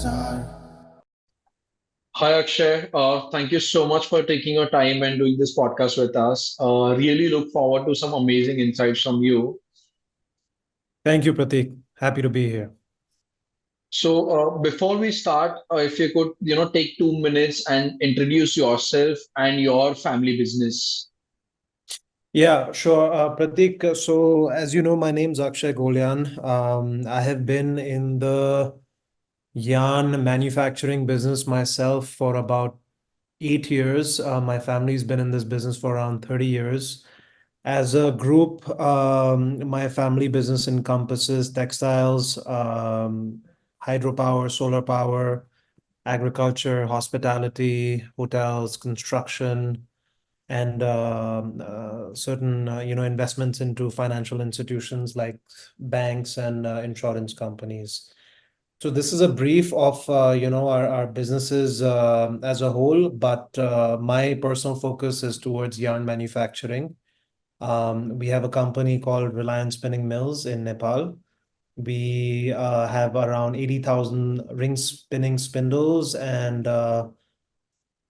BAZAAR. Hi Akshay, thank you so much for taking your time and doing this podcast with us. Really look forward to some amazing insights from you. Thank you, Pratik. Happy to be here. Before we start, if you could, take 2 minutes and introduce yourself and your family business. Yeah, sure. Pratik, so as you know, my name's Akshay Golyan. I have been in the yarn manufacturing business myself for about 8 years. My family's been in this business for around 30 years. As a group, my family business encompasses textiles, hydropower, solar power, agriculture, hospitality, hotels, construction, and certain investments into financial institutions like banks and insurance companies. So this is a brief of our businesses as a whole, but my personal focus is towards yarn manufacturing. We have a company called Reliance Spinning Mills in Nepal. We have around 80,000 ring spinning spindles and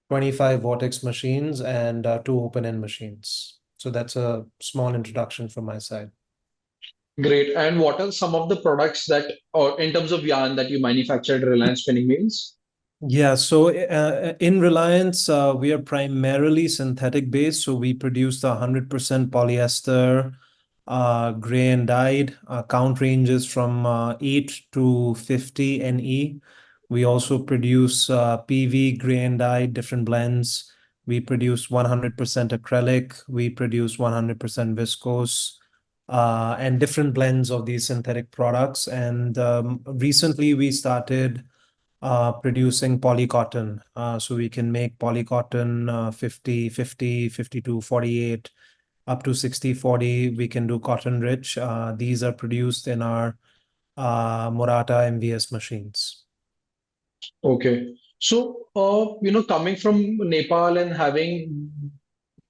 25 vortex machines and two open end machines. So that's a small introduction from my side. Great. And what are some of the products that, or in terms of yarn that you manufactured at Reliance Spinning Mills? Yeah, so in Reliance, we are primarily synthetic based. So we produce the 100% polyester, gray and dyed. Count ranges from 8 to 50 NE. We also produce PV, gray and dyed, different blends. We produce 100% acrylic. We produce 100% viscose. And different blends of these synthetic products. And recently we started producing polycotton. So we can make polycotton 50, 50, 52, 48, up to 60, 40. We can do cotton rich. These are produced in our Murata MVS machines. Okay. Coming from Nepal and having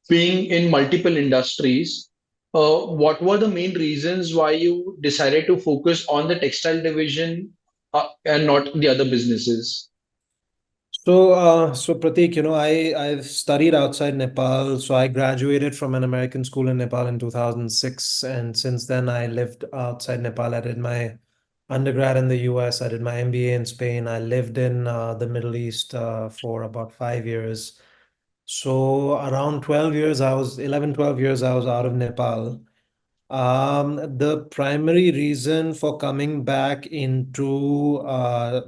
being in multiple industries, what were the main reasons why you decided to focus on the textile division and not the other businesses? So Pratik, I've studied outside Nepal. So I graduated from an American school in Nepal in 2006, and since then I lived outside Nepal. I did my undergrad in the US. I did my MBA in Spain. I lived in the Middle East for about 5 years. So around 12 years, 11, 12 years, I was out of Nepal. The primary reason for coming back into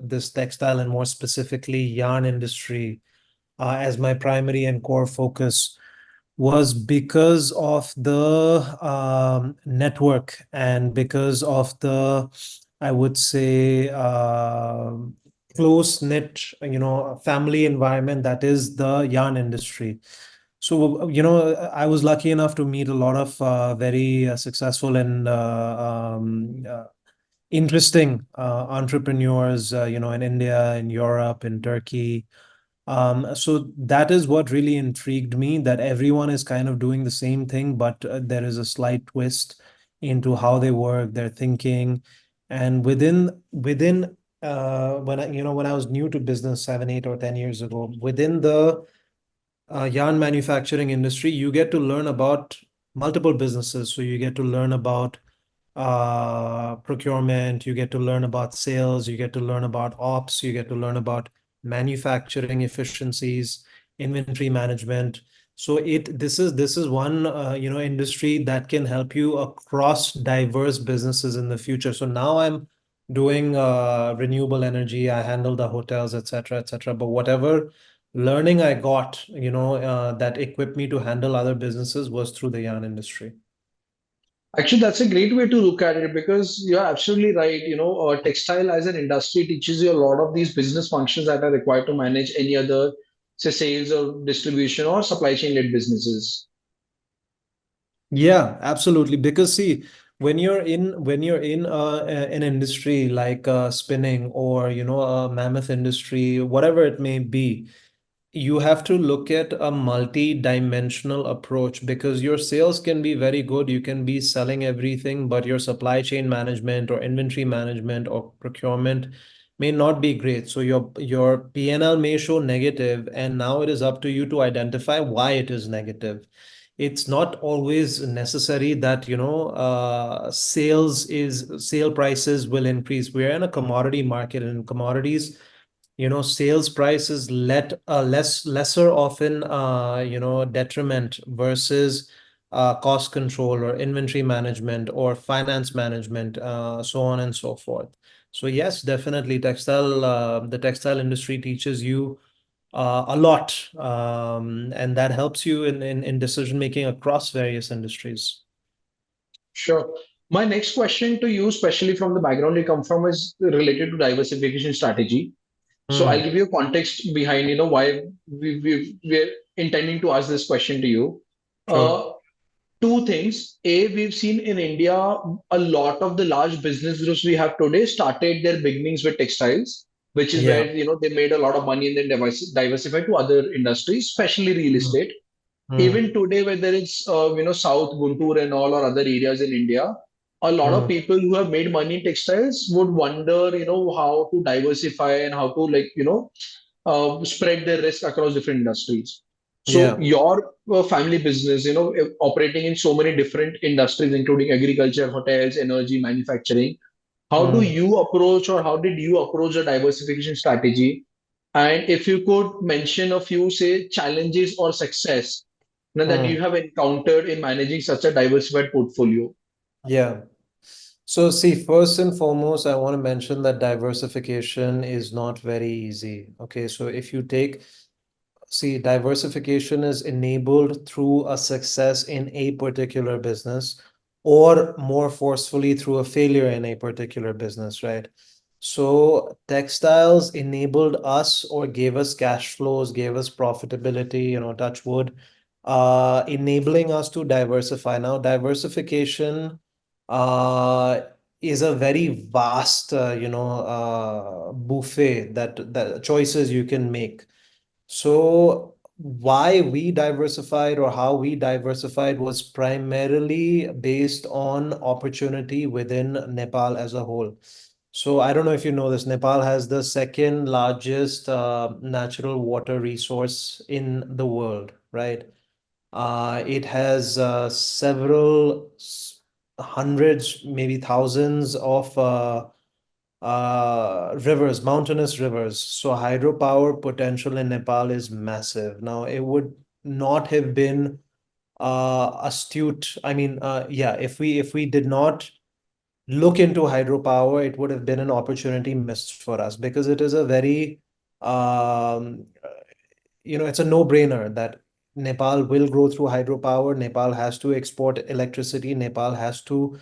this textile and more specifically yarn industry as my primary and core focus was because of the network and because of the, I would say, close knit, family environment that is the yarn industry. So, I was lucky enough to meet a lot of very successful and interesting entrepreneurs, in India, in Europe, in Turkey. So that is what really intrigued me, that everyone is kind of doing the same thing, but there is a slight twist into how they work, their thinking. And within when I was new to business 7, 8, or 10 years ago, within the yarn manufacturing industry, you get to learn about multiple businesses. So you get to learn about procurement, you get to learn about sales, you get to learn about ops, you get to learn about manufacturing efficiencies, inventory management. So this is one industry that can help you across diverse businesses in the future. So now I'm doing renewable energy. I handle the hotels, etc., etc. But whatever learning I got, that equipped me to handle other businesses was through the yarn industry. Actually, that's a great way to look at it because you're absolutely right. Textile as an industry teaches you a lot of these business functions that are required to manage any other, say, sales or distribution or supply chain led businesses. Yeah, absolutely. Because see, when you're in an industry like spinning or a mammoth industry, whatever it may be, you have to look at a multi-dimensional approach because your sales can be very good. You can be selling everything, but your supply chain management or inventory management or procurement may not be great. So your P&L may show negative, and now it is up to you to identify why it is negative. It's not always necessary that, sale prices will increase. We're in a commodity market, and in commodities, sales prices let lesser often, detriment versus cost control or inventory management or finance management, so on and so forth. So yes, definitely the textile industry teaches you a lot, and that helps you in decision making across various industries. Sure. My next question to you, especially from the background you come from, is related to diversification strategy. So I'll Hmm. give you a context behind, why we're intending to ask this question to you. Sure. Uh, Two things. A, we've seen in India a lot of the large business groups we have today started their beginnings with textiles, which is Yeah. where they made a lot of money and then diversified to other industries, especially real Hmm. estate. Hmm. Even today, whether it's South Guntur and all or other areas in India, a lot of Hmm. people who have made money in textiles would wonder, how to diversify and how to spread their risk across different industries. So Yeah. your family business, operating in so many different industries, including agriculture, hotels, energy, manufacturing. How do Hmm. you approach, or how did you approach the diversification strategy? And if you could mention a few, say, challenges or success that you Hmm. have encountered in managing such a diversified portfolio. Yeah. So, see, first and foremost, I want to mention that diversification is not very easy. Okay, so if you take, see, diversification is enabled through a success in a particular business, or more forcefully through a failure in a particular business, right? So, textiles enabled us or gave us cash flows, gave us profitability, touch wood, enabling us to diversify. Now, diversification uh, is a very vast, buffet that choices you can make. So why we diversified or how we diversified was primarily based on opportunity within Nepal as a whole. So I don't know if you know this, Nepal has the second largest natural water resource in the world, right? It has several hundreds, maybe thousands of rivers, mountainous rivers. So hydropower potential in Nepal is massive. Now, it would not have been astute. I mean, yeah, if we did not look into hydropower, it would have been an opportunity missed for us because it is a very, um, it's a no-brainer that Nepal will grow through hydropower. Nepal has to export electricity. Nepal has to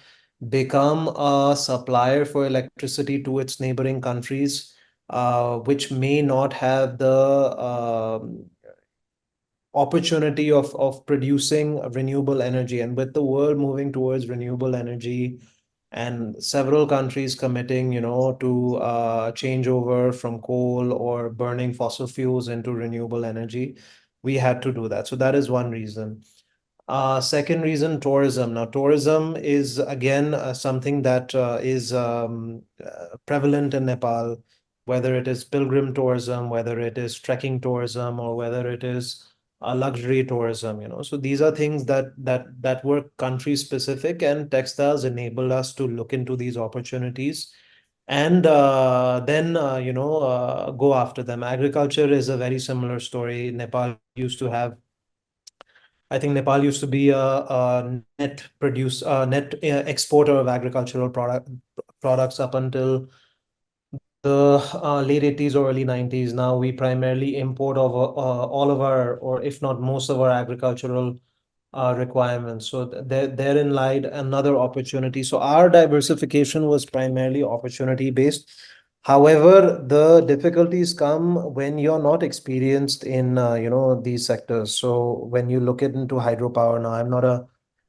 become a supplier for electricity to its neighboring countries, which may not have the opportunity of producing renewable energy. And with the world moving towards renewable energy and several countries committing, to change over from coal or burning fossil fuels into renewable energy, we had to do that. So that is one reason. Second reason, tourism. Now, tourism is again something that is prevalent in Nepal, whether it is pilgrim tourism, whether it is trekking tourism, or whether it is luxury tourism. So these are things that were country specific, and textiles enabled us to look into these opportunities and then go after them. Agriculture is a very similar story. I think Nepal used to be a net exporter of agricultural products up until the late 80s or early 90s. Now we primarily import all of our, or if not most of our agricultural requirements. So therein lied another opportunity. So our diversification was primarily opportunity based. However, the difficulties come when you're not experienced in these sectors. So when you look into hydropower, now I'm not a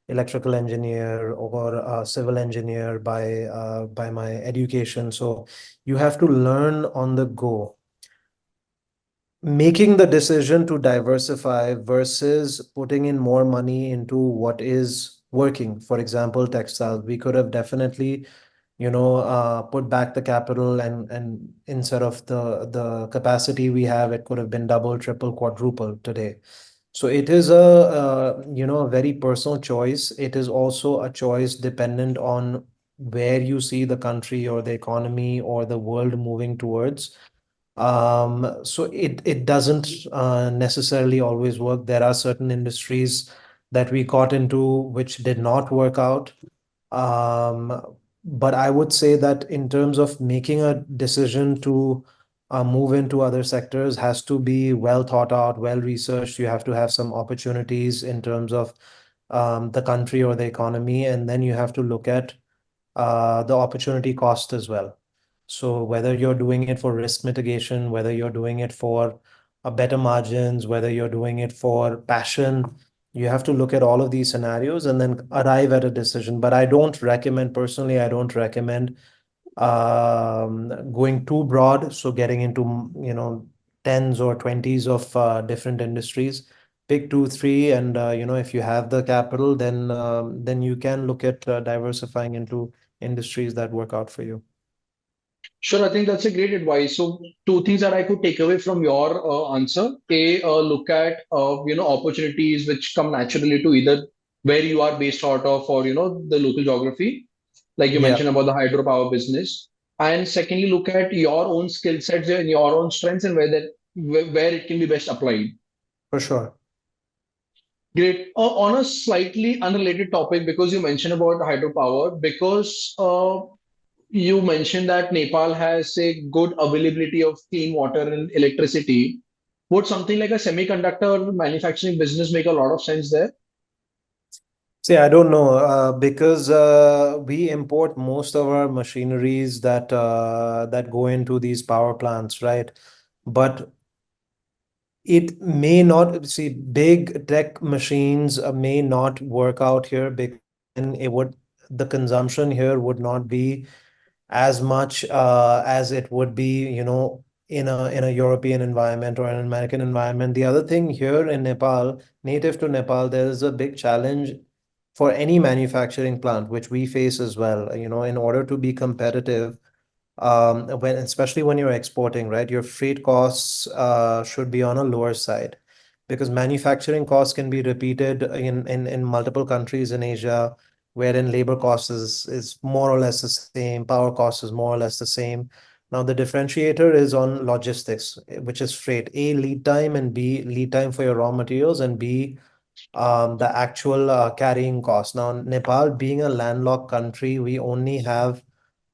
electrical engineer or a civil engineer by my education. So you have to learn on the go. Making the decision to diversify versus putting in more money into what is working. For example, textiles. We could have definitely put back the capital, and instead of the capacity we have, it could have been double, triple, quadruple today. So it is a very personal choice. It is also a choice dependent on where you see the country or the economy or the world moving towards. So it doesn't necessarily always work. There are certain industries that we got into which did not work out. But I would say that in terms of making a decision to move into other sectors has to be well thought out, well researched. You have to have some opportunities in terms of the country or the economy, and then you have to look at the opportunity cost as well. So whether you're doing it for risk mitigation, whether you're doing it for a better margins, whether you're doing it for passion, you have to look at all of these scenarios and then arrive at a decision. But I don't recommend, personally, I don't recommend going too broad. So getting into, tens or twenties of different industries. Pick two, three, and if you have the capital, then you can look at diversifying into industries that work out for you. Sure, I think that's a great advice. So, two things that I could take away from your answer: A, look at opportunities which come naturally to either where you are based out of, or the local geography, like you Yeah, mentioned about the hydropower business. And secondly, look at your own skill sets and your own strengths and where it can be best applied. for sure. Great. On a slightly unrelated topic, because you mentioned about hydropower, because you mentioned that Nepal has a good availability of clean water and electricity. Would something like a semiconductor manufacturing business make a lot of sense there? See, I don't know, because we import most of our machineries that go into these power plants, right? But it may not, see, big tech machines may not work out here, because then the consumption here would not be as much as it would be, in a European environment or an American environment. The other thing here in Nepal, native to Nepal, there is a big challenge for any manufacturing plant, which we face as well. In order to be competitive, especially when you're exporting, right? Your freight costs should be on a lower side, because manufacturing costs can be repeated in multiple countries in Asia, wherein labor cost is more or less the same, power cost is more or less the same. Now, the differentiator is on logistics, which is freight. A, lead time, and B, lead time for your raw materials, and B, the actual carrying cost. Now, Nepal being a landlocked country, we only have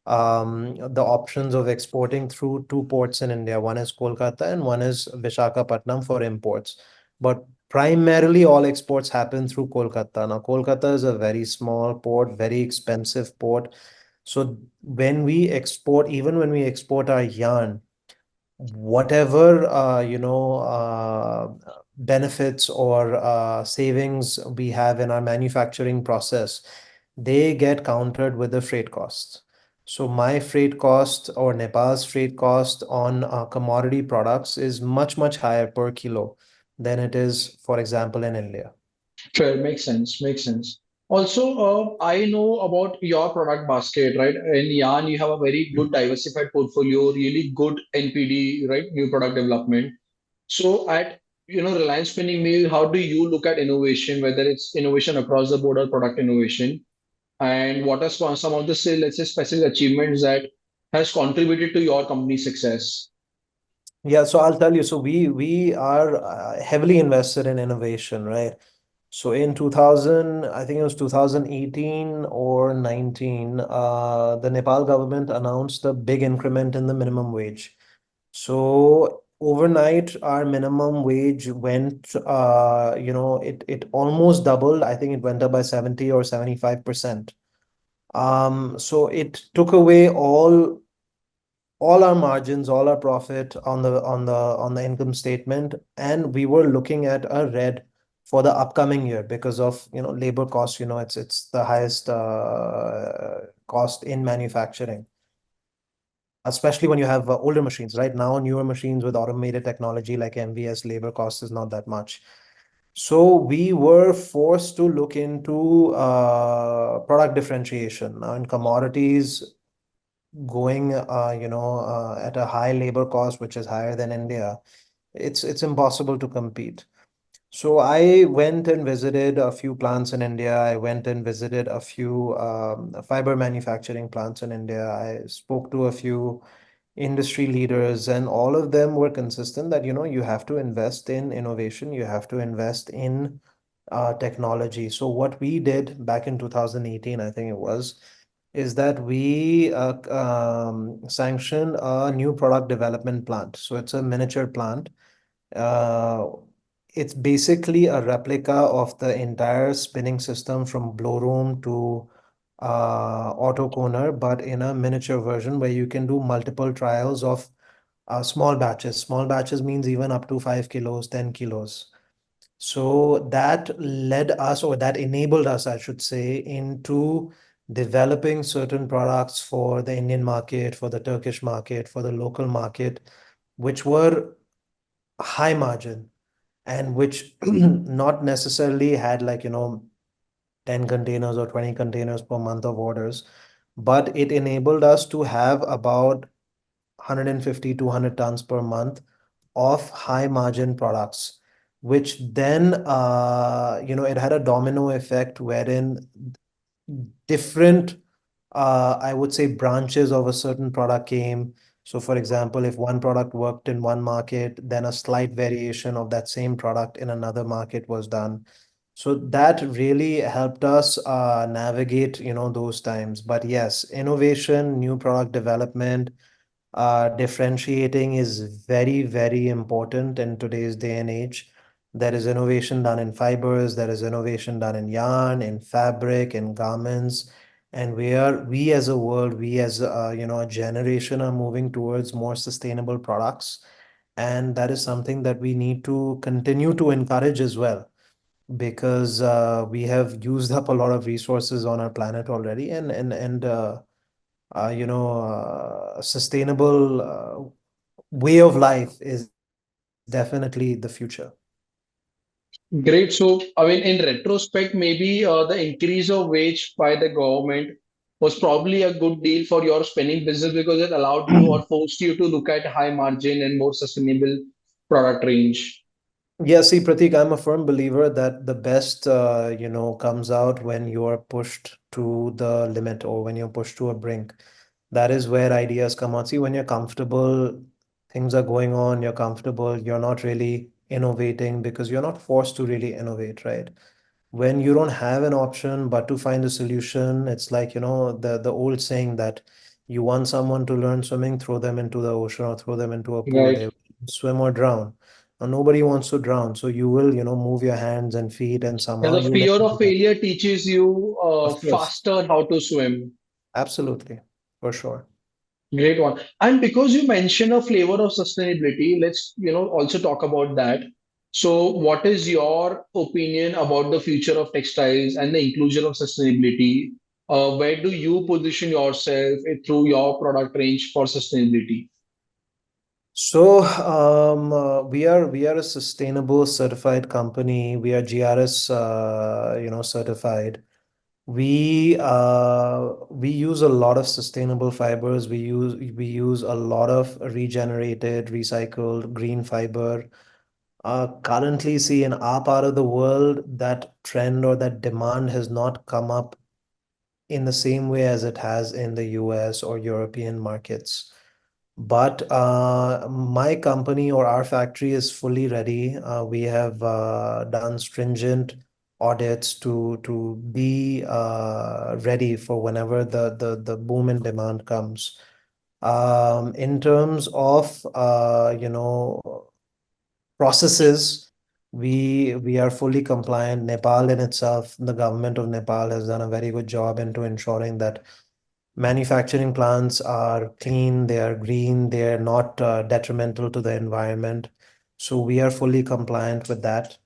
the options of exporting through two ports in India. One is Kolkata and one is Visakhapatnam for imports. But primarily all exports happen through Kolkata. Now, Kolkata is a very small port, very expensive port. So when we export, even when we export our yarn, whatever benefits or savings we have in our manufacturing process, they get countered with the freight costs. So my freight cost or Nepal's freight cost on commodity products is much, much higher per kilo than it is, for example, in India. Fair, makes sense, makes sense. Also, I know about your product basket, right? In yarn, you have a very good diversified portfolio, really good NPD, right? New product development. So at Reliance Spinning Mill, how do you look at innovation, whether it's innovation across the board or product innovation? And what are some of the, say, let's say, specific achievements that has contributed to your company's success? Yeah, so I'll tell you. So we are heavily invested in innovation, right? So in 2000, I think it was 2018 or 19, the Nepal government announced a big increment in the minimum wage. So overnight, our minimum wage went, it almost doubled. I think it went up by 70 or 75%. So it took away all our margins, all our profit on the income statement, and we were looking at a red for the upcoming year because of labor costs. It's the highest cost in manufacturing, especially when you have older machines. Right now, newer machines with automated technology like MVS, labor cost is not that much. So we were forced to look into product differentiation. Now in commodities, going, at a high labor cost, which is higher than India, it's impossible to compete. So I went and visited a few plants in India. I went and visited a few fiber manufacturing plants in India. I spoke to a few industry leaders, and all of them were consistent that, you have to invest in innovation, you have to invest in technology. So what we did back in 2018, I think it was, is that we sanctioned a new product development plant. So it's a miniature plant. uh, it's basically a replica of the entire spinning system from blow room to autoconer, but in a miniature version where you can do multiple trials of small batches. Small batches means even up to 5 kilos, 10 kilos. So that led us, or that enabled us, I should say, into developing certain products for the Indian market, for the Turkish market, for the local market, which were high margin and which not necessarily had, like, 10 containers or 20 containers per month of orders, but it enabled us to have about 150 200 tons per month of high margin products, which then, it had a domino effect wherein different, I would say, branches of a certain product came. So, for example, if one product worked in one market, then a slight variation of that same product in another market was done. So that really helped us navigate, those times. But yes, innovation, new product development, differentiating is very, very important in today's day and age. There is innovation done in fibers, there is innovation done in yarn, in fabric, in garments. And we as a world, we as a generation are moving towards more sustainable products. And that is something that we need to continue to encourage as well, because we have used up a lot of resources on our planet already, a sustainable way of life is definitely the future. Great. So, I mean, in retrospect, maybe the increase of wage by the government was probably a good deal for your spinning business because it allowed you or forced you to look at high margin and more sustainable product range. Yeah, see, Pratik, I'm a firm believer that the best, comes out when you are pushed to the limit or when you're pushed to a brink. That is where ideas come out. See, when you're comfortable, things are going on, you're comfortable, you're not really innovating because you're not forced to really innovate, right? When you don't have an option but to find a solution, it's like, the old saying that you want someone to learn swimming, throw them into the ocean or throw them into a pool. They Right. will swim or drown. Now, nobody wants to drown, so you will, move your hands and feet, and And somehow the you'll fear of achieve that. failure teaches you Of course, faster how to swim. absolutely, for sure. Great one. And because you mentioned a flavor of sustainability, let's, also talk about that. So, what is your opinion about the future of textiles and the inclusion of sustainability? Where do you position yourself through your product range for sustainability? So, we are a sustainable certified company. We are GRS, certified. We use a lot of sustainable fibers. We use a lot of regenerated, recycled green fiber. Currently, see, in our part of the world, that trend or that demand has not come up in the same way as it has in the US or European markets. But my company or our factory is fully ready. We have done stringent audits to be ready for whenever the boom in demand comes. In terms of processes, we are fully compliant. Nepal in itself, the government of Nepal has done a very good job into ensuring that manufacturing plants are clean, they are green, they are not detrimental to the environment. So we are fully compliant with that.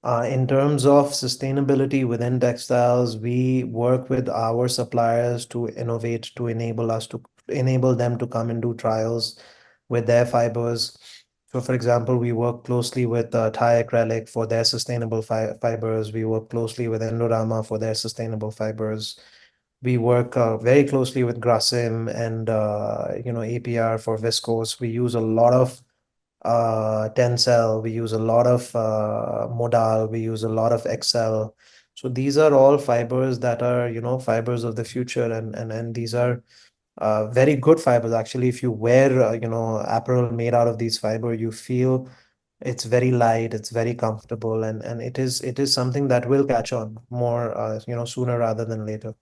In terms of sustainability within textiles, we work with our suppliers to innovate, to enable them to come and do trials with their fibers. So, for example, we work closely with Thai Acrylic for their sustainable fibers. We work closely with Endorama for their sustainable fibers. We work very closely with Grasim and APR for viscose. We use a lot of Tencel, we use a lot of Modal, we use a lot of Excel. So these are all fibers that are, fibers of the future, and these are very good fibers. Actually, if you wear, apparel made out of these fiber, you feel it's very light, it's very comfortable, and it is something that will catch on more, sooner rather than later.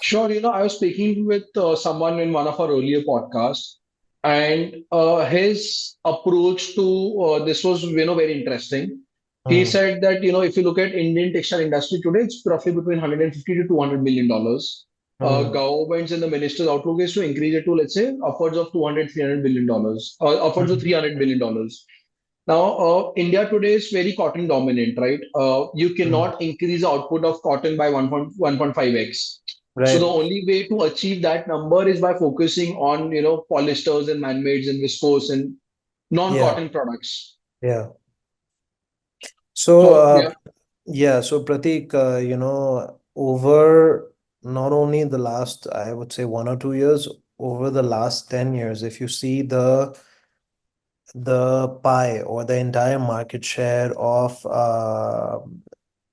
Sure, I was speaking with someone in one of our earlier podcasts, and his approach to this was, very interesting. He Mm, said that, if you look at Indian textile industry today, it's roughly between 150 to 200 million dollars. mm, Governments and the minister's outlook is to increase it to, let's say, upwards of 200, $300 billion, upwards of mm. $300 billion. Now, India today is very cotton dominant, right? You Mm. cannot increase the output of cotton by 1.5x. So the Right. only way to achieve that number is by focusing on, polyesters and man-mades and viscose and Yeah. non-cotton products. Yeah. So, So yeah, yeah, so Pratik, over not only the last, I would say 1 or 2 years, over the last 10 years, if you see the pie or the entire market share of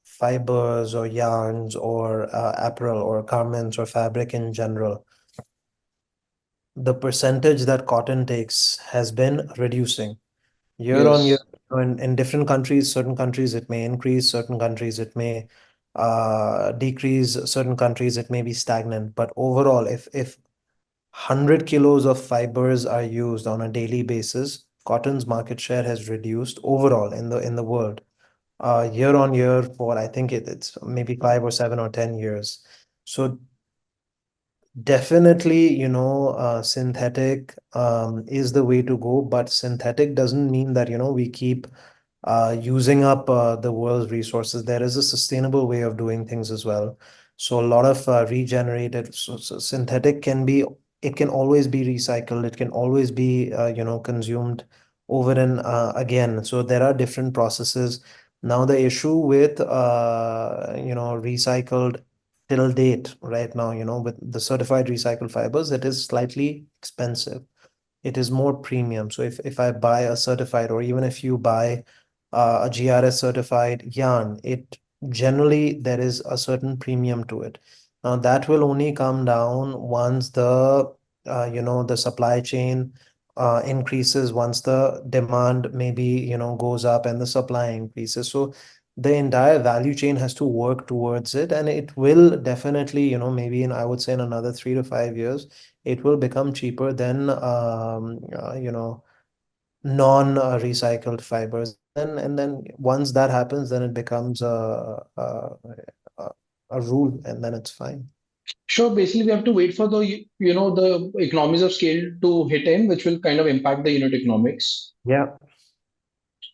fibers or yarns or apparel or garments or fabric in general, the percentage that cotton takes has been reducing year on year. yes. In different countries, certain countries it may increase, certain countries it may decrease, certain countries it may be stagnant. But overall, if 100 kilos of fibers are used on a daily basis, cotton's market share has reduced overall in the world, year on year, for I think it's maybe 5 or 7 or 10 years. So definitely, synthetic is the way to go, but synthetic doesn't mean that, we keep using up the world's resources. There is a sustainable way of doing things as well. So a lot of regenerated, so synthetic can be, it can always be recycled. It can always be, consumed over and again. So there are different processes. Now the issue with, recycled till date right now, with the certified recycled fibers, it is slightly expensive. It is more premium. So if I buy a certified, or even if you buy a GRS certified yarn, it generally there is a certain premium to it. Now that will only come down once the supply chain increases, once the demand maybe goes up and the supply increases. So the entire value chain has to work towards it, and it will definitely, maybe in, I would say, in another 3 to 5 years, it will become cheaper than non-recycled fibers. And then once that happens, then it becomes a, a rule, and then it's fine. Sure. Basically, we have to wait for the, the economies of scale to hit in, which will kind of impact the unit economics. Yeah.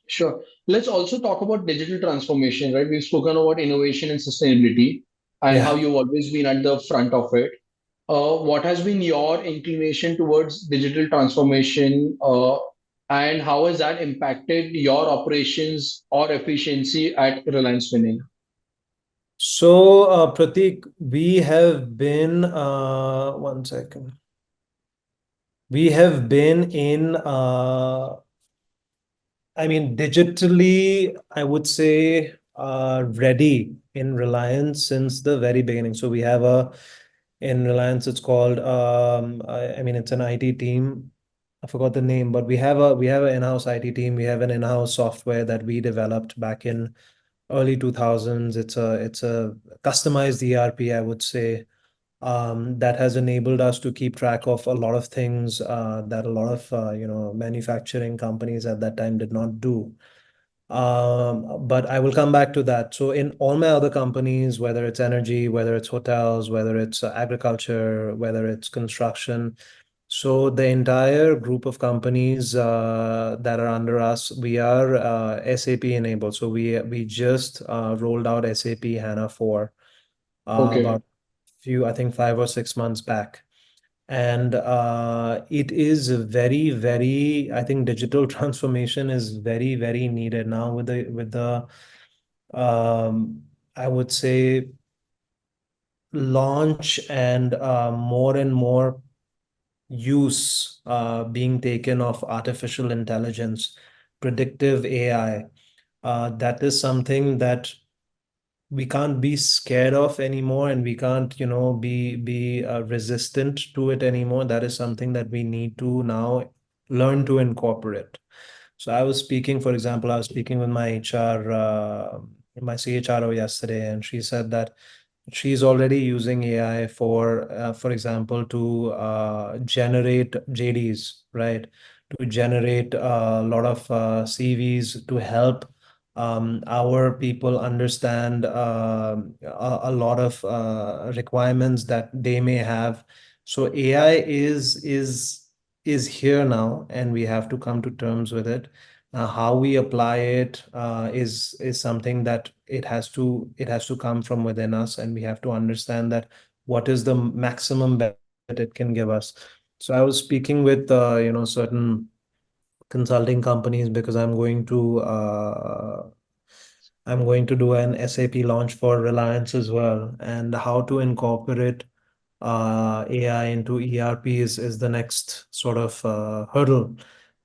Sure. Let's also talk about digital transformation, right? We've spoken about innovation and sustainability and how Yeah. you've always been at the front of it. What has been your inclination towards digital transformation, and how has that impacted your operations or efficiency at Reliance Winning? So, Pratik, we have been, one second. We have been in, I mean, digitally, I would say, ready in Reliance since the very beginning. So we have in Reliance, it's called, I mean, it's an IT team. I forgot the name, but we have an in-house IT team. We have an in-house software that we developed back in early 2000s. It's a customized ERP, I would say, that has enabled us to keep track of a lot of things that a lot of manufacturing companies at that time did not do. But I will come back to that. So in all my other companies, whether it's energy, whether it's hotels, whether it's agriculture, whether it's construction, so the entire group of companies that are under us, we are SAP enabled. So we just rolled out SAP HANA 4 Okay. about few, I think 5 or 6 months back. And it is very, very, I think digital transformation is very, very needed now with the I would say launch and more and more use being taken of artificial intelligence, predictive AI. That is something that we can't be scared of anymore, and we can't, be resistant to it anymore. That is something that we need to now learn to incorporate. So I was speaking, for example, I was speaking with my HR, my CHRO yesterday, and she said that she's already using AI for example, to generate JDs, right? To generate a lot of CVs to help our people understand a lot of requirements that they may have. So AI is here now, and we have to come to terms with it. How we apply it is something that it has to come from within us, and we have to understand that what is the maximum benefit it can give us. So I was speaking with certain consulting companies because I'm going to do an SAP launch for Reliance as well, and how to incorporate AI into ERP is the next sort of hurdle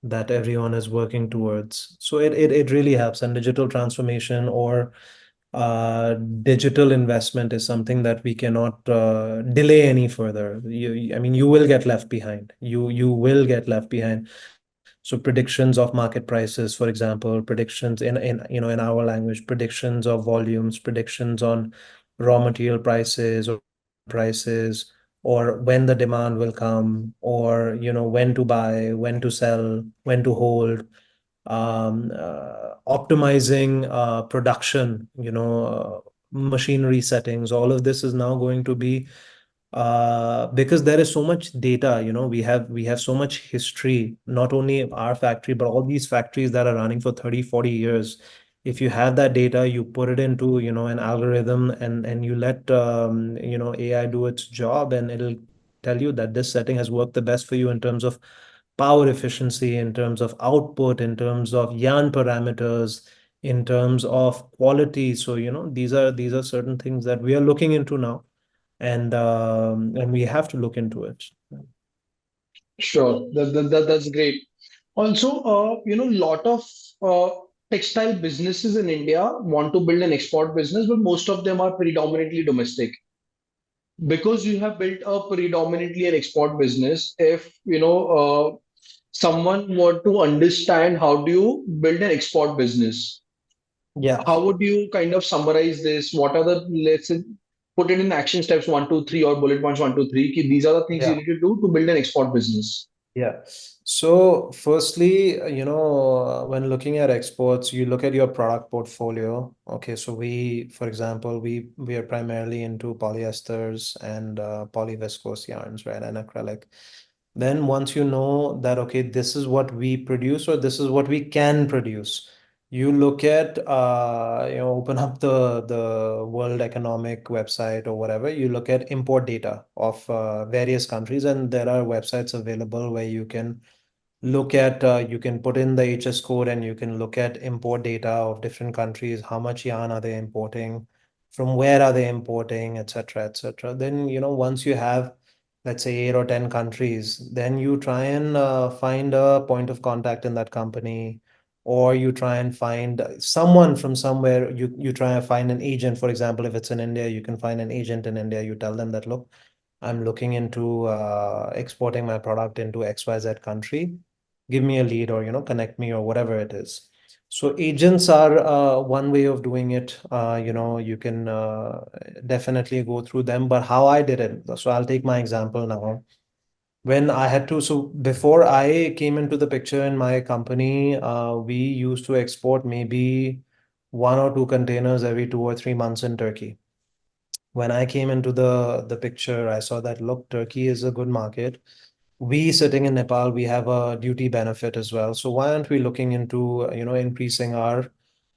that everyone is working towards. So it really helps, and digital transformation or digital investment is something that we cannot delay any further. I mean, you will get left behind. You will get left behind. So predictions of market prices, for example, predictions in our language, predictions of volumes, predictions on raw material prices or labor prices, or when the demand will come, or when to buy, when to sell, when to hold, optimizing production, machinery settings. All of this is now going to be because there is so much data. We have so much history, not only our factory but all these factories that are running for 30, 40 years. If you have that data, you put it into an algorithm, and you let AI do its job, and it'll tell you that this setting has worked the best for you in terms of power efficiency, in terms of output, in terms of yarn parameters, in terms of quality. So these are certain things that we are looking into now, and we have to look into it. Sure, that's great. Also, lot of uh, textile businesses in India want to build an export business, but most of them are predominantly domestic. Because you have built a predominantly an export business, if someone want to understand how do you build an export business, Yeah. how would you kind of summarize this? What are the, let's say, put it in action steps 1, 2, 3, or bullet points 1, 2, 3. These are the things you Yeah. need to do to build an export business. Yeah. So firstly, when looking at exports, you look at your product portfolio. Okay, so for example, we are primarily into polyesters and polyviscose yarns, right, and acrylic. Then once you know that, okay, this is what we produce or this is what we can produce, you look at open up the World Economic website or whatever. You look at import data of various countries, and there are websites available where you can put in the HS code, and you can look at import data of different countries. How much yarn are they importing? From where are they importing, etc., etc. Then, once you have, let's say, 8 or 10 countries, then you try and find a point of contact in that company, or you try and find someone from somewhere. You try and find an agent. For example, if it's in India, you can find an agent in India. You tell them that, look, I'm looking into exporting my product into XYZ country. Give me a lead, or connect me, or whatever it is. So agents are one way of doing it. You can definitely go through them. But how I did it, so I'll take my example now. When I had to, so before I came into the picture in my company, we used to export maybe 1 or 2 containers every 2 or 3 months in Turkey. When I came into the picture, I saw that, look, Turkey is a good market. We sitting in Nepal, we have a duty benefit as well. So why aren't we looking into increasing our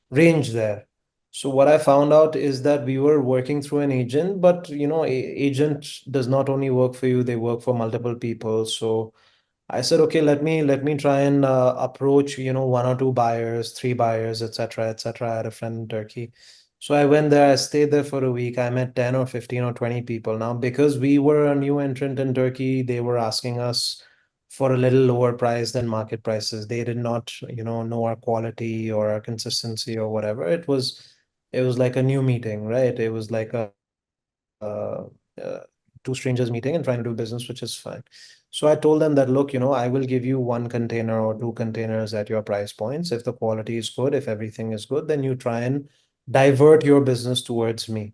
range there? So what I found out is that we were working through an agent, but agent does not only work for you; they work for multiple people. So I said, okay, let me try and approach 1 or 2 buyers, 3 buyers, etc., etc. I had a friend in Turkey. So I went there, I stayed there for a week. I met 10 or 15 or 20 people. Now, because we were a new entrant in Turkey, they were asking us for a little lower price than market prices. They did not, know our quality or our consistency or whatever. It was like a new meeting, right? It was like uh, two strangers meeting and trying to do business, which is fine. So I told them that, look, I will give you one container or two containers at your price points. If the quality is good, if everything is good, then you try and divert your business towards me.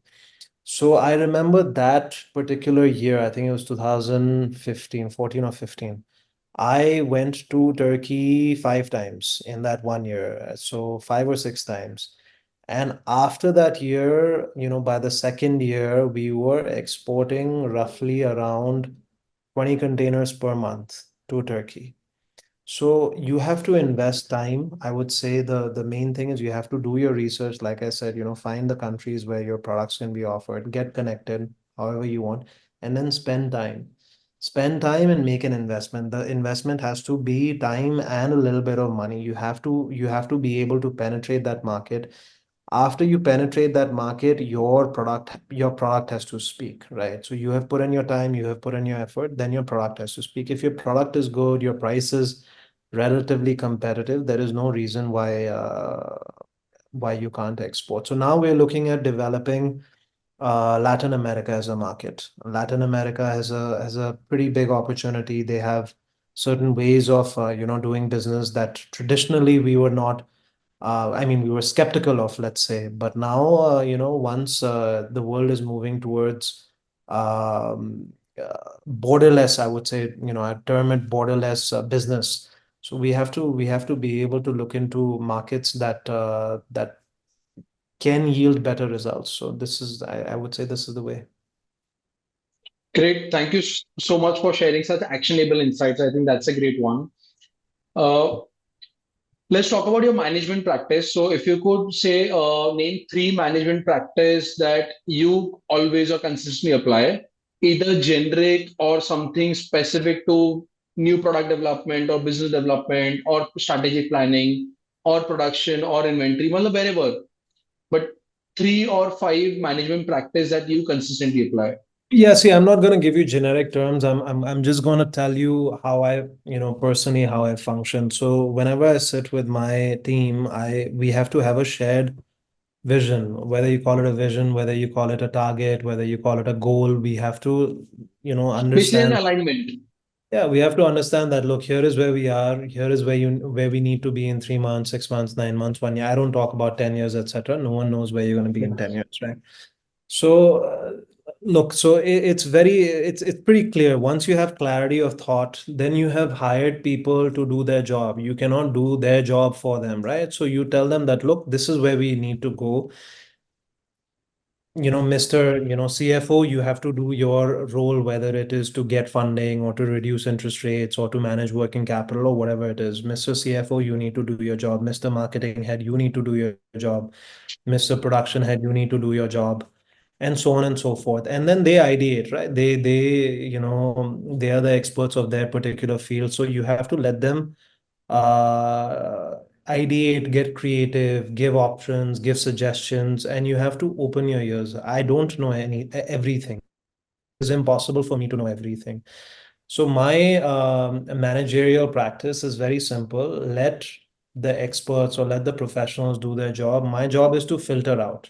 So I remember that particular year, I think it was 2015, 14 or 15. I went to Turkey 5 times in that one year. So 5 or 6 times. And after that year, by the second year, we were exporting roughly around 20 containers per month to Turkey. So you have to invest time. I would say the main thing is you have to do your research. Like I said, find the countries where your products can be offered, get connected however you want, and then spend time. Spend time and make an investment. The investment has to be time and a little bit of money. You have to be able to penetrate that market. After you penetrate that market, your product has to speak, right? So you have put in your time, you have put in your effort, then your product has to speak. If your product is good, your price is relatively competitive, there is no reason why you can't export. So now we're looking at developing Latin America as a market. Latin America has a pretty big opportunity. They have certain ways of doing business that traditionally we were not, I mean, we were skeptical of, let's say. But now, once the world is moving towards borderless, I would say, I term it borderless business. So we have to be able to look into markets that can yield better results. So I would say this is the way. Great. Thank you so much for sharing such actionable insights. I think that's a great one. Uh, let's talk about your management practice. So, if you could say, name three management practice that you always or consistently apply, either generic or something specific to new product development or business development or strategic planning or production or inventory, well, wherever. But three or five management practice that you consistently apply. Yeah, see, I'm not going to give you generic terms. I'm just going to tell you how personally how I function. So whenever I sit with my team, we have to have a shared vision, whether you call it a vision, whether you call it a target, whether you call it a goal, we have to, Basically, an understand. alignment. Yeah, we have to understand that, look, here is where we are, here is where we need to be in 3 months, 6 months, 9 months, one year. I don't talk about 10 years, etc. No one knows where you're going to be in 10 years, right? So, look, so it's pretty clear. Once you have clarity of thought, then you have hired people to do their job. You cannot do their job for them, right? So you tell them that, look, this is where we need to go. Mr. CFO, you have to do your role, whether it is to get funding or to reduce interest rates or to manage working capital or whatever it is. Mr. CFO, you need to do your job. Mr. Marketing Head, you need to do your job. Mr. Production Head, you need to do your job, and so on and so forth. And then they ideate, right? They are the experts of their particular field. So you have to let them uh, ideate, get creative, give options, give suggestions, and you have to open your ears. I don't know everything. It's impossible for me to know everything. So my managerial practice is very simple. Let the experts or let the professionals do their job. My job is to filter out.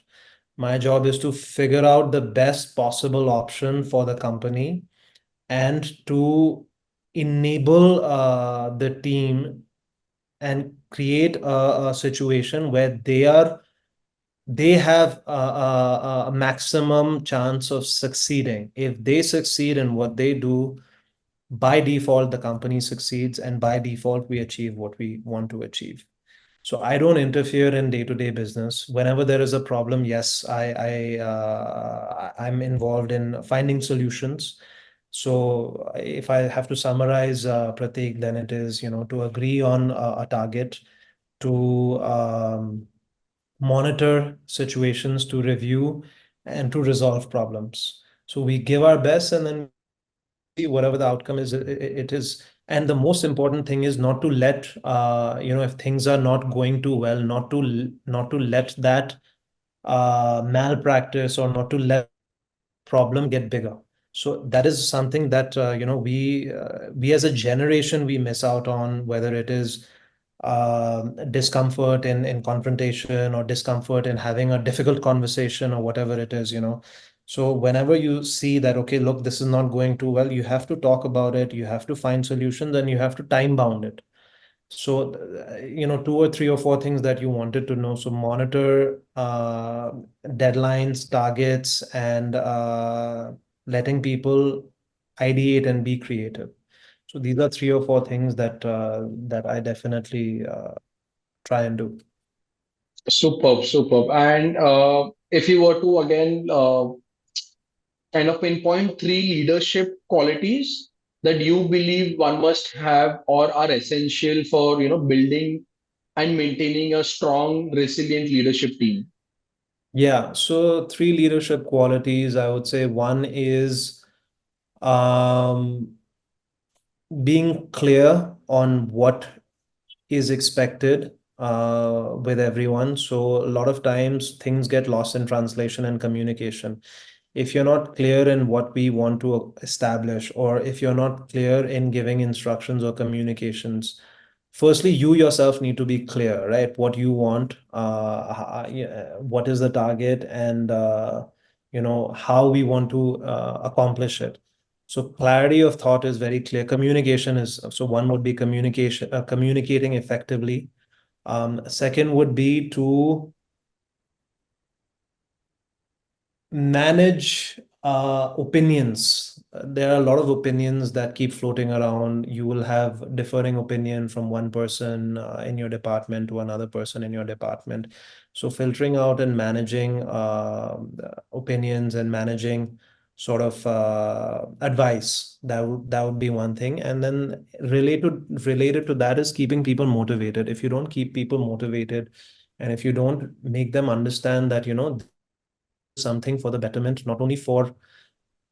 My job is to figure out the best possible option for the company and to enable the team and create a situation where they have a maximum chance of succeeding. If they succeed in what they do, by default the company succeeds, and by default we achieve what we want to achieve. So I don't interfere in day-to-day business. Whenever there is a problem, yes, I'm involved in finding solutions. So if I have to summarize, Prateek, then it is, to agree on a target, to monitor situations, to review, and to resolve problems. So we give our best, and then whatever the outcome is, it is. And the most important thing is not to let, if things are not going too well, not to let that malpractice or not to let problem get bigger. So that is something that we as a generation we miss out on, whether it is discomfort in confrontation or discomfort in having a difficult conversation or whatever it is, you know. So whenever you see that, okay, look, this is not going too well, you have to talk about it, you have to find solutions, and you have to time bound it. So, two or three or four things that you wanted to know. So monitor deadlines, targets, and letting people ideate and be creative. So these are three or four things that I definitely try and do. Superb, superb. And if you were to again kind of pinpoint three leadership qualities that you believe one must have or are essential for building and maintaining a strong, resilient leadership team. Yeah. So three leadership qualities, I would say one is um, being clear on what is expected with everyone. So a lot of times things get lost in translation and communication. If you're not clear in what we want to establish, or if you're not clear in giving instructions or communications, firstly, you yourself need to be clear, right? What you want, yeah, what is the target, and how we want to accomplish it. So clarity of thought is very clear. Communication is, so one would be communication, communicating effectively. Second would be to manage opinions. There are a lot of opinions that keep floating around. You will have differing opinion from one person in your department to another person in your department. So filtering out and managing opinions and managing sort of advice, that would be one thing. And then related to that is keeping people motivated. If you don't keep people motivated, and if you don't make them understand that, something for the betterment, not only for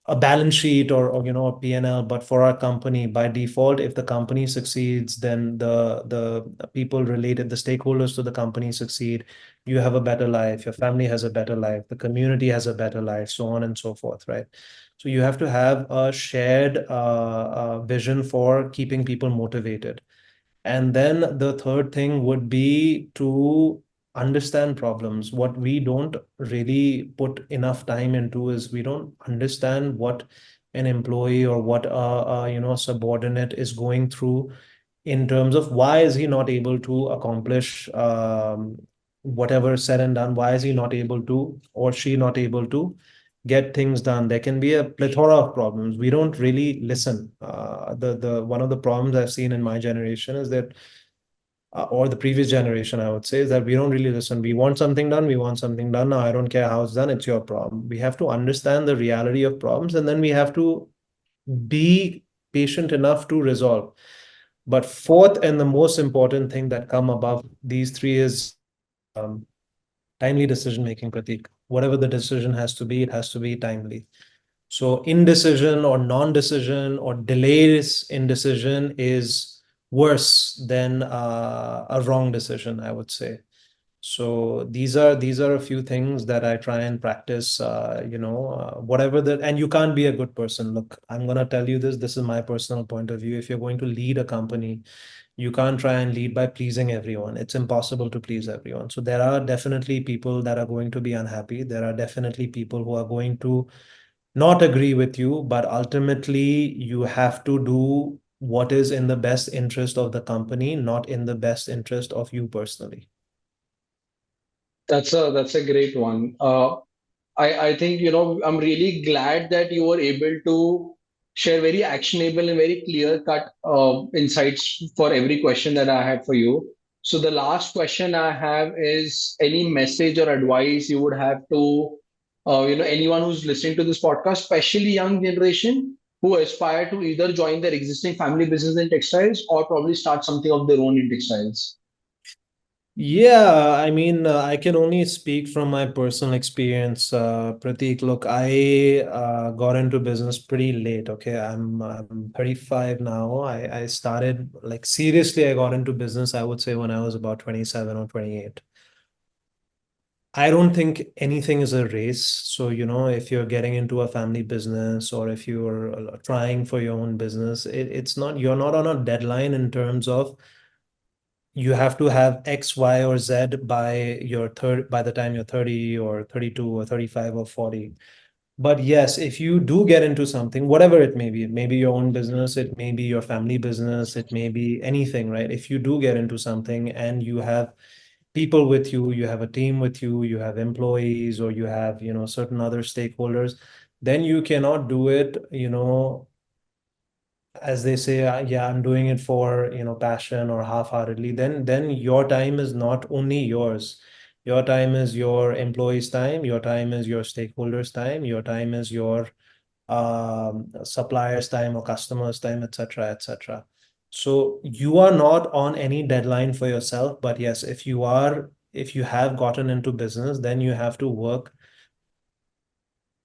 a balance sheet or a P&L, but for our company. By default, if the company succeeds, then the people related, the stakeholders to the company succeed. You have a better life, your family has a better life, the community has a better life, so on and so forth, right? So you have to have a shared vision for keeping people motivated. And then the third thing would be to understand problems. What we don't really put enough time into is we don't understand what an employee or what a subordinate is going through, in terms of why is he not able to accomplish whatever is said and done. Why is he not able to, or she not able to get things done? There can be a plethora of problems. We don't really listen. The one of the problems I've seen in my generation is that, or the previous generation, I would say, is that we don't really listen. We want something done. We want something done. Now, I don't care how it's done. It's your problem. We have to understand the reality of problems, and then we have to be patient enough to resolve. But fourth and the most important thing that come above these three is um, timely decision making, Pratik. Whatever the decision has to be, it has to be timely. So indecision or non-decision or delays in decision is worse than a wrong decision, I would say. So these are a few things that I try and practice. Whatever that, and you can't be a good person. Look, I'm gonna tell you this. This is my personal point of view. If you're going to lead a company, you can't try and lead by pleasing everyone. It's impossible to please everyone. So there are definitely people that are going to be unhappy. There are definitely people who are going to not agree with you, but ultimately you have to do what is in the best interest of the company, not in the best interest of you That's a great one. I think I'm really glad that you were able to share very actionable and very clear cut insights for every question that I had for you. So the last question I have is any message or advice you would have to anyone who's listening to this podcast, especially young generation who aspire to either join their existing family business in textiles or probably start something of their own in textiles. Yeah, I mean, I can only speak from my personal experience, Pratik. Look, I got into business pretty late. Okay, I'm 35 now. I started, like, seriously, I got into business, I would say, when I was about 27 or 28. I don't think anything is a race. So, if you're getting into a family business or if you're trying for your own business, it's not, you're not on a deadline in terms of you have to have X, Y, or Z by the time you're 30 or 32 or 35 or 40. But yes, if you do get into something, whatever it may be your own business, it may be your family business, it may be anything, right? If you do get into something and you have people with you, you have a team with you, you have employees, or you have, certain other stakeholders, then you cannot do it, as they say, yeah, I'm doing it for, passion or half-heartedly. Then your time is not only yours. Your time is your employees' time, your time is your stakeholders' time, your time is your suppliers' time or customers' time, etc., etc. So you are not on any deadline for yourself, but yes, if you have gotten into business, then you have to work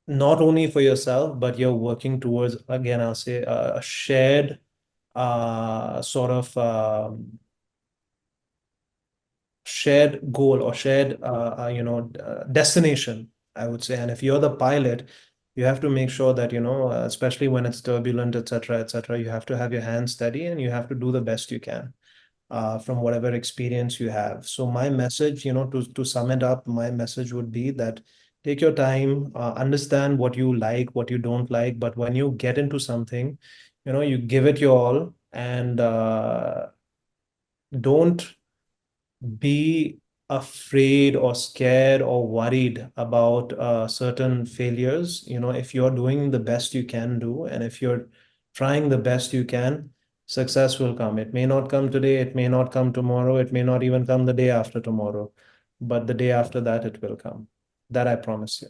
not only for yourself, but you're working towards, again, I'll say a shared sort of shared goal or shared destination, I would say. And if you're the pilot, you have to make sure that, especially when it's turbulent, etc., etc., you have to have your hands steady and you have to do the best you can from whatever experience you have. So my message, to sum it up, my message would be that take your time, understand what you like, what you don't like, but when you get into something, you give it your all, and don't be afraid or scared or worried about certain failures. If you're doing the best you can do, and if you're trying the best you can, success will come. It may not come today, it may not come tomorrow, it may not even come the day after tomorrow, but the day after that, it will come. That I promise you.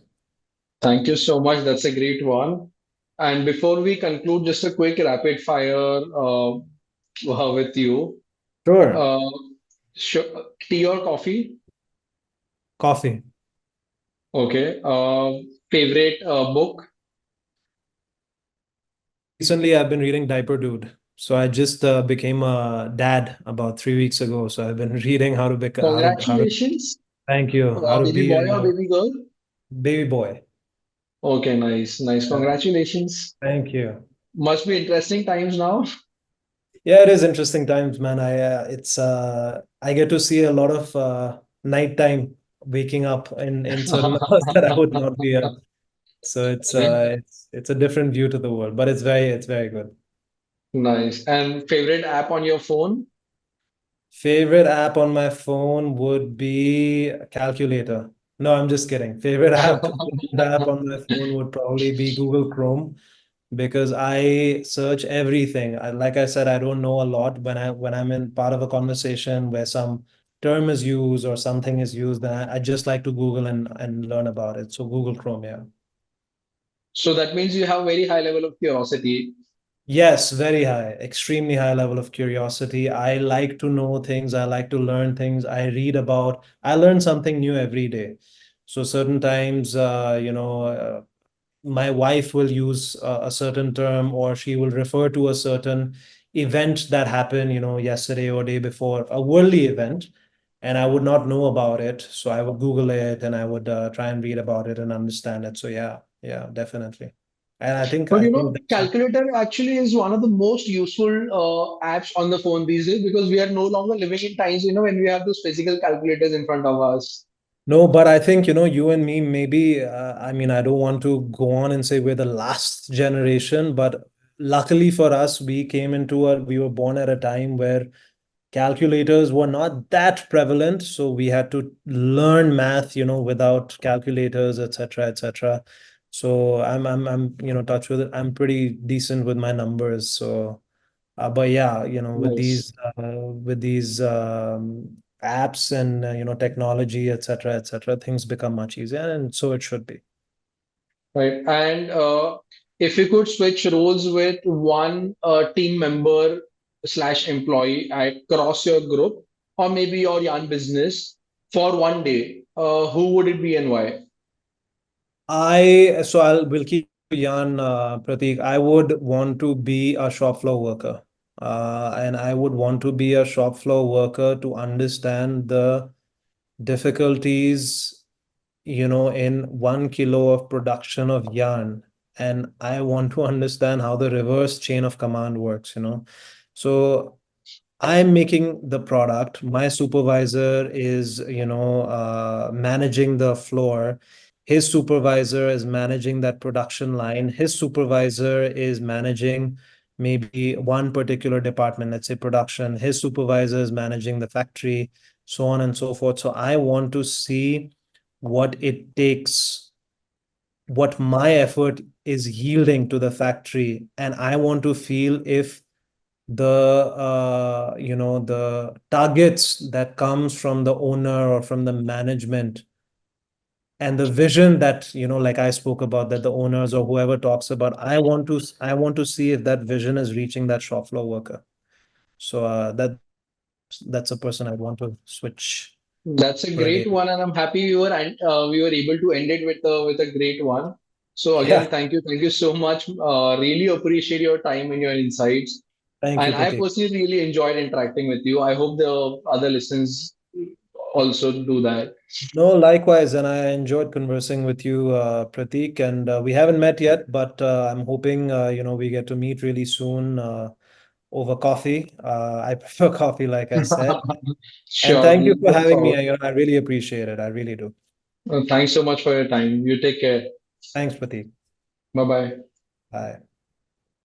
Thank you so much. That's a great one. And before we conclude, just a quick rapid fire with you. Sure. Uh, Tea or coffee? Coffee. Okay. Favorite book? Recently, I've been reading Diaper Dude. So I just became a dad about 3 weeks ago. So I've been reading how to become, how to Congratulations. thank you. How to Baby be boy or a baby girl? baby boy. Okay, nice, nice. Yeah. Congratulations. Thank you. Must be interesting times now. Yeah, it is interesting times, man. I get to see a lot of nighttime waking up in certain hours that I would not be up. So it's a different view to the world, but it's very good. Nice. And favorite app on your phone? Favorite app on my phone would be calculator. No, I'm just kidding. Favorite app on my phone would probably be Google Chrome, because I search everything. Like I said, I don't know a lot. When I'm in part of a conversation where some term is used or something is used, then I just like to Google and learn about it. So Google Chrome, yeah. So that means you have very high level of curiosity. Yes, very high, extremely high level of curiosity. I like to know things. I like to learn things. I learn something new every day. So certain times, my wife will use a certain term, or she will refer to a certain event that happened, yesterday or day before, a worldly event, and I would not know about it. So I would Google it and I would try and read about it and understand it. So yeah, yeah, definitely. And I think But I think that's calculator actually is one of the most useful apps on the phone these days because we are no longer living in times, when we have those physical calculators in front of us. no, but I think, you and me, maybe, I mean, I don't want to go on and say we're the last generation, but luckily for us, we were born at a time where calculators were not that prevalent. So we had to learn math, without calculators, etc., etc. So I'm, touch with it. I'm pretty decent with my numbers. So but yeah, Nice. with these apps and technology, etc., etc., things become much easier, and so it should be. Right. And if you could switch roles with one team member slash employee across your group or maybe your yarn business for one day, who would it be and why? I will keep Jan, Pratik. I would want to be a shop floor worker, and I would want to be a shop floor worker to understand the difficulties in 1 kilo of production of yarn, and I want to understand how the reverse chain of command works. So I'm making the product. My supervisor is, managing the floor. His supervisor is managing that production line. His supervisor is managing maybe one particular department, let's say production. His supervisor is managing the factory, so on and so forth. So I want to see what it takes, what my effort is yielding to the factory, and I want to feel if the targets that comes from the owner or from the management, and the vision that, like I spoke about, that the owners or whoever talks about, I want to see if that vision is reaching that shop floor worker. So that's a person I want to switch, That's a great Pradeep. one, and I'm happy we were able to end it with a great one. So Yeah, again, thank you so much. Really appreciate your time and your insights. thank you, And I Pradeep. personally really enjoyed interacting with you. I hope the other listeners also do that. No, likewise, and I enjoyed conversing with you, Pratik. And we haven't met yet, but I'm hoping we get to meet really soon over coffee. I prefer coffee, like I said. And Sure, thank you for look having me. forward. I really appreciate it. I really do. Thanks so much for your time. You take care. Thanks, Pratik. Bye bye. Bye.